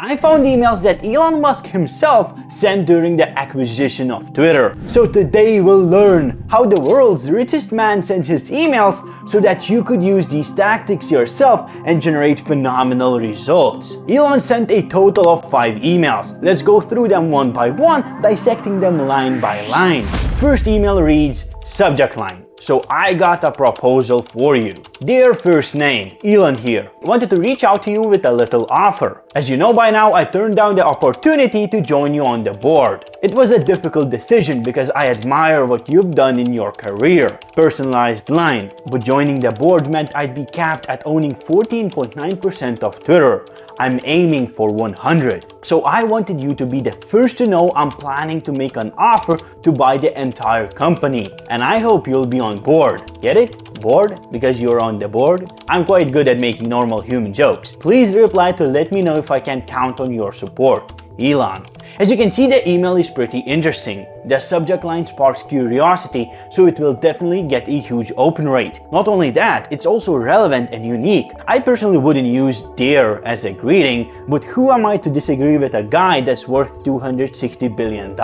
I found emails that Elon Musk himself sent during the acquisition of Twitter. So today we'll learn how the world's richest man sends his emails so that you could use these tactics yourself and generate phenomenal results. Elon sent a total of 5 emails. Let's go through them one by one, dissecting them line by line. First email reads, subject line. So I got a proposal for you. Dear first name, Elon here. I wanted to reach out to you with a little offer. As you know by now, I turned down the opportunity to join you on the board. It was a difficult decision because I admire what you've done in your career. Personalized line, but joining the board meant I'd be capped at owning 14.9% of Twitter. I'm aiming for 100. So I wanted you to be the first to know I'm planning to make an offer to buy the entire company. And I hope you'll be on board. Get it? Board? Because you're on the board? I'm quite good at making normal human jokes. Please reply to let me know if I can count on your support. Elon. As you can see, the email is pretty interesting. The subject line sparks curiosity, so it will definitely get a huge open rate. Not only that, it's also relevant and unique. I personally wouldn't use dear as a greeting, but who am I to disagree with a guy that's worth $260 billion?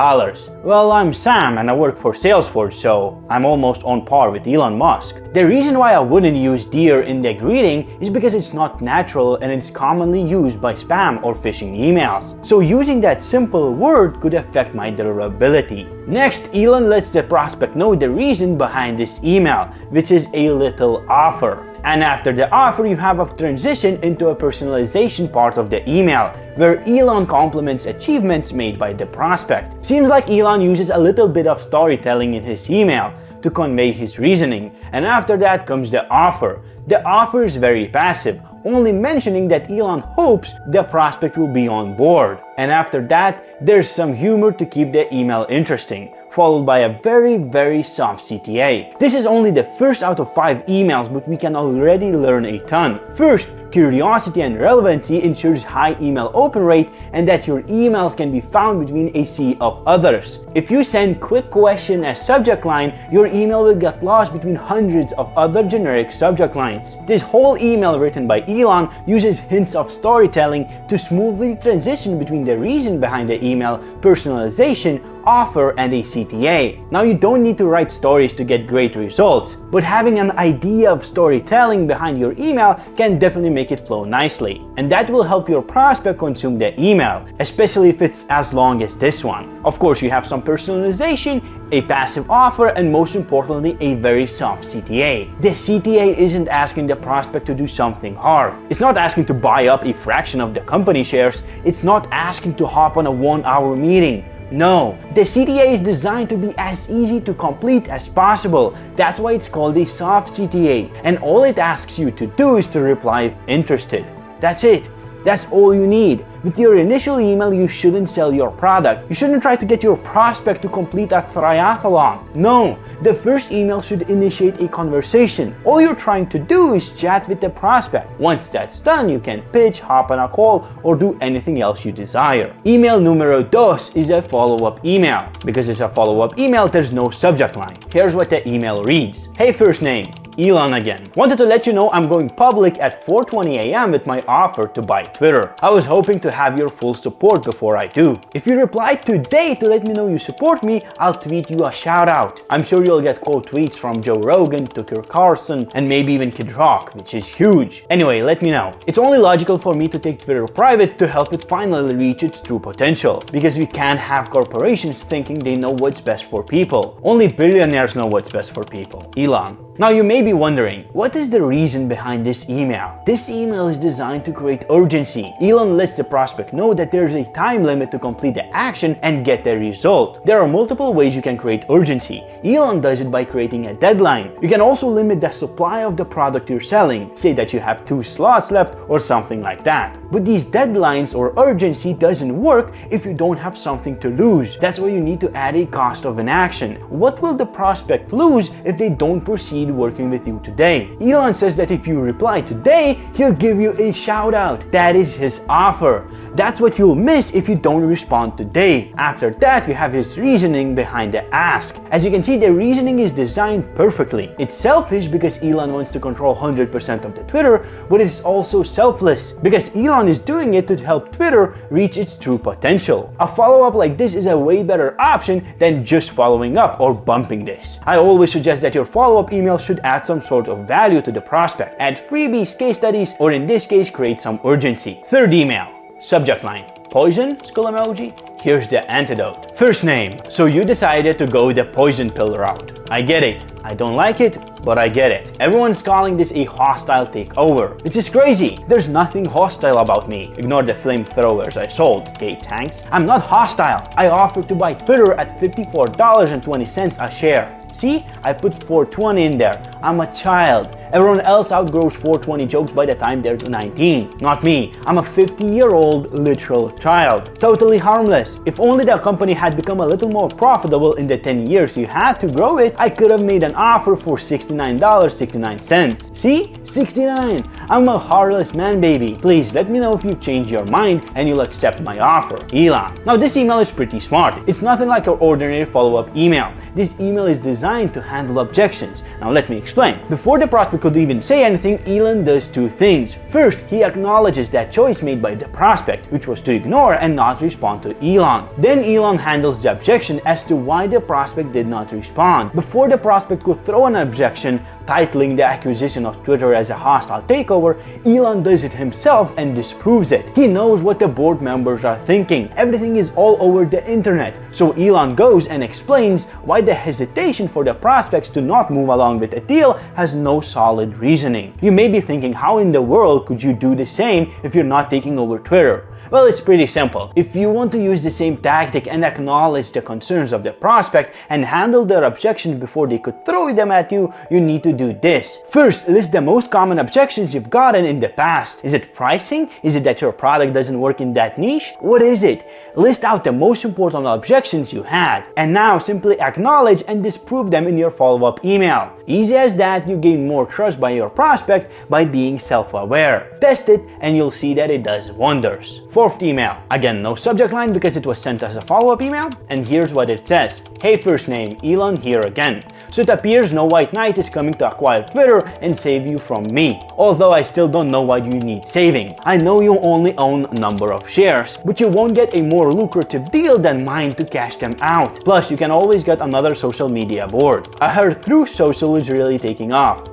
Well, I'm Sam and I work for Salesforge, so I'm almost on par with Elon Musk. The reason why I wouldn't use dear in the greeting is because it's not natural and it's commonly used by spam or phishing emails. So using that simple word could affect my deliverability. Next, Elon lets the prospect know the reason behind this email, which is a little offer. And after the offer, you have a transition into a personalization part of the email, where Elon compliments achievements made by the prospect. Seems like Elon uses a little bit of storytelling in his email to convey his reasoning, and after that comes the offer. The offer is very passive, only mentioning that Elon hopes the prospect will be on board. And after that, there's some humor to keep the email interesting, followed by a very soft CTA. This is only the first out of 5 emails, but we can already learn a ton. First, curiosity and relevancy ensures high email open rate and that your emails can be found between a sea of others. If you send quick question as subject line, your email will get lost between hundreds of other generic subject lines. This whole email written by Elon uses hints of storytelling to smoothly transition between the reason behind the email, personalization, offer, and a CTA. Now, you don't need to write stories to get great results, but having an idea of storytelling behind your email can definitely make it flow nicely. And that will help your prospect consume the email, especially if it's as long as this one. Of course, you have some personalization, a passive offer, and most importantly, a very soft CTA. The CTA isn't asking the prospect to do something hard. It's not asking to buy up a fraction of the company shares. It's not asking to hop on a 1-hour meeting. No, the CTA is designed to be as easy to complete as possible. That's why it's called a soft CTA. And all it asks you to do is to reply if interested. That's it. That's all you need. With your initial email, you shouldn't sell your product. You shouldn't try to get your prospect to complete a triathlon. No, the first email should initiate a conversation. All you're trying to do is chat with the prospect. Once that's done, you can pitch, hop on a call, or do anything else you desire. Email numero dos is a follow-up email. Because it's a follow-up email, there's no subject line. Here's what the email reads. Hey, first name. Elon again. Wanted to let you know I'm going public at 4:20 a.m. with my offer to buy Twitter. I was hoping to have your full support before I do. If you reply today to let me know you support me, I'll tweet you a shout out. I'm sure you'll get quote tweets from Joe Rogan, Tucker Carlson, and maybe even Kid Rock, which is huge. Anyway, let me know. It's only logical for me to take Twitter private to help it finally reach its true potential, because we can't have corporations thinking they know what's best for people. Only billionaires know what's best for people. Elon. Now, you may be wondering, what is the reason behind this email? This email is designed to create urgency. Elon lets the prospect know that there's a time limit to complete the action and get the result. There are multiple ways you can create urgency. Elon does it by creating a deadline. You can also limit the supply of the product you're selling. Say that you have 2 slots left or something like that. But these deadlines or urgency doesn't work if you don't have something to lose. That's why you need to add a cost of inaction. What will the prospect lose if they don't proceed enjoyed working with you today. Elon says that if you reply today, he'll give you a shout out. That is his offer. That's what you'll miss if you don't respond today. After that, you have his reasoning behind the ask. As you can see, the reasoning is designed perfectly. It's selfish because Elon wants to control 100% of the Twitter, but it's also selfless because Elon is doing it to help Twitter reach its true potential. A follow-up like this is a way better option than just following up or bumping this. I always suggest that your follow-up email should add some sort of value to the prospect, add freebies, case studies, or in this case, create some urgency. Third email. Subject line: poison? Skull emoji. Here's the antidote. First name: so you decided to go the poison pill route. I get it. I don't like it, but I get it. Everyone's calling this a hostile takeover, which is crazy. There's nothing hostile about me. Ignore the flamethrowers I sold, okay, tanks? I'm not hostile. I offered to buy Twitter at $54.20 a share. See, I put 420 in there. I'm a child. Everyone else outgrows 420 jokes by the time they're 19. Not me. I'm a 50-year-old literal child. Totally harmless. If only the company had become a little more profitable in the 10 years you had to grow it, I could have made an offer for $69.69. See? 69. I'm a heartless man, baby. Please let me know if you change your mind and you'll accept my offer. Elon. Now this email is pretty smart. It's nothing like your ordinary follow-up email. This email is designed to handle objections. Now let me explain. Before the prospect could even say anything, Elon does two things. First, he acknowledges that choice made by the prospect, which was to ignore and not respond to Elon. Then Elon handles the objection as to why the prospect did not respond. Before the prospect could throw an objection, titling the acquisition of Twitter as a hostile takeover, Elon does it himself and disproves it. He knows what the board members are thinking. Everything is all over the internet. So Elon goes and explains why the hesitation for the prospects to not move along with a deal has no solid reasoning. You may be thinking, how in the world could you do the same if you're not taking over Twitter? Well, it's pretty simple. If you want to use the same tactic and acknowledge the concerns of the prospect and handle their objections before they could throw them at you, you need to do this. First, list the most common objections you've gotten in the past. Is it pricing? Is it that your product doesn't work in that niche? What is it? List out the most important objections you had. And now simply acknowledge and disprove them in your follow-up email. Easy as that, you gain more trust by your prospect by being self-aware. Test it and you'll see that it does wonders. Fourth email. Again, no subject line because it was sent as a follow-up email. And here's what it says. Hey, first name, Elon here again. So it appears no white knight is coming to acquire Twitter and save you from me. Although I still don't know why you need saving. I know you only own a number of shares, but you won't get a more lucrative deal than mine to cash them out. Plus, you can always get another social media board. I heard Truth Social is really taking off.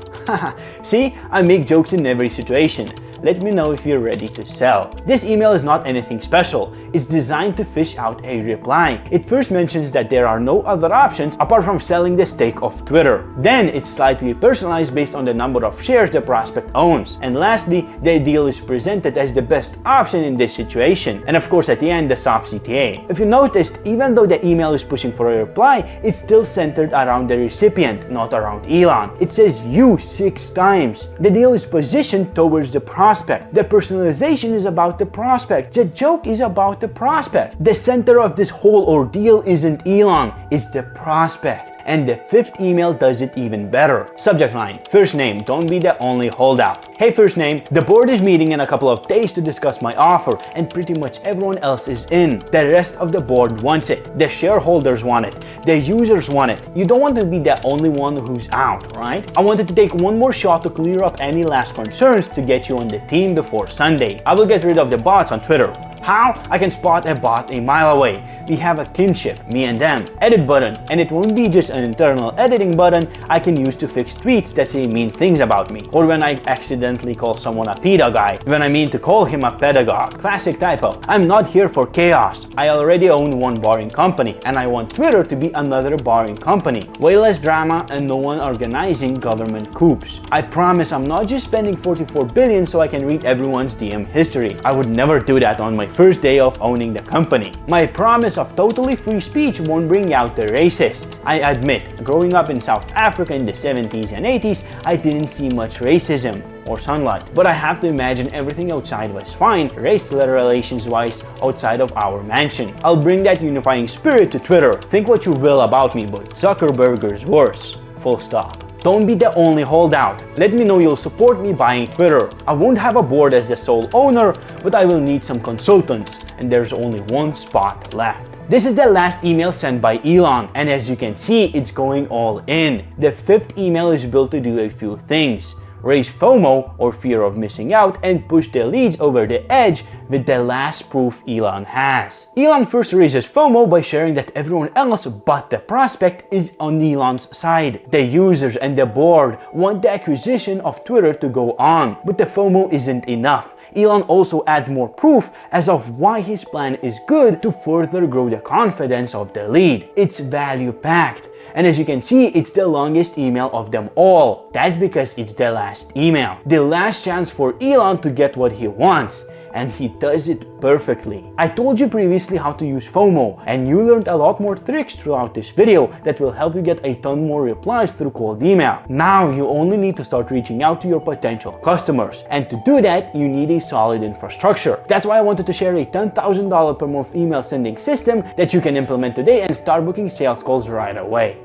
See, I make jokes in every situation. Let me know if you're ready to sell. This email is not anything special. It's designed to fish out a reply. It first mentions that there are no other options apart from selling the stake of Twitter. Then it's slightly personalized based on the number of shares the prospect owns. And lastly, the deal is presented as the best option in this situation. And of course, at the end, the soft CTA. If you noticed, even though the email is pushing for a reply, it's still centered around the recipient, not around Elon. It says you 6 times. The deal is positioned towards the prospect. The personalization is about the prospect. The joke is about the prospect. The center of this whole ordeal isn't Elon, it's the prospect. And the fifth email does it even better. Subject line: first name, don't be the only holdout. Hey, first name, the board is meeting in a couple of days to discuss my offer, and pretty much everyone else is in. The rest of the board wants it. The shareholders want it. The users want it. You don't want to be the only one who's out, right? I wanted to take one more shot to clear up any last concerns to get you on the team before Sunday. I will get rid of the bots on Twitter. How? I can spot a bot a mile away. We have a kinship, me and them. Edit button, and it won't be just an internal editing button I can use to fix tweets that say mean things about me. Or when I accidentally call someone a peda guy, when I mean to call him a pedagogue. Classic typo. I'm not here for chaos. I already own one boring company, and I want Twitter to be another boring company. Way less drama and no one organizing government coups. I promise I'm not just spending 44 billion so I can read everyone's DM history. I would never do that on my first day of owning the company. My promise of totally free speech won't bring out the racists. I admit, growing up in South Africa in the 70s and 80s, I didn't see much racism or sunlight. But I have to imagine everything outside was fine, race relations wise, outside of our mansion. I'll bring that unifying spirit to Twitter. Think what you will about me, but Zuckerberg is worse. Full stop. Don't be the only holdout. Let me know you'll support me buying Twitter. I won't have a board as the sole owner, but I will need some consultants, and there's only one spot left. This is the last email sent by Elon, and as you can see, it's going all in. The fifth email is built to do a few things: raise FOMO, or fear of missing out, and push the leads over the edge with the last proof Elon has. Elon first raises FOMO by sharing that everyone else but the prospect is on Elon's side. The users and the board want the acquisition of Twitter to go on, but the FOMO isn't enough. Elon also adds more proof as of why his plan is good to further grow the confidence of the lead. It's value-packed. And as you can see, it's the longest email of them all. That's because it's the last email. The last chance for Elon to get what he wants. And he does it perfectly. I told you previously how to use FOMO, and you learned a lot more tricks throughout this video that will help you get a ton more replies through cold email. Now you only need to start reaching out to your potential customers, and to do that you need a solid infrastructure. That's why I wanted to share a $10,000 per month email sending system that you can implement today and start booking sales calls right away.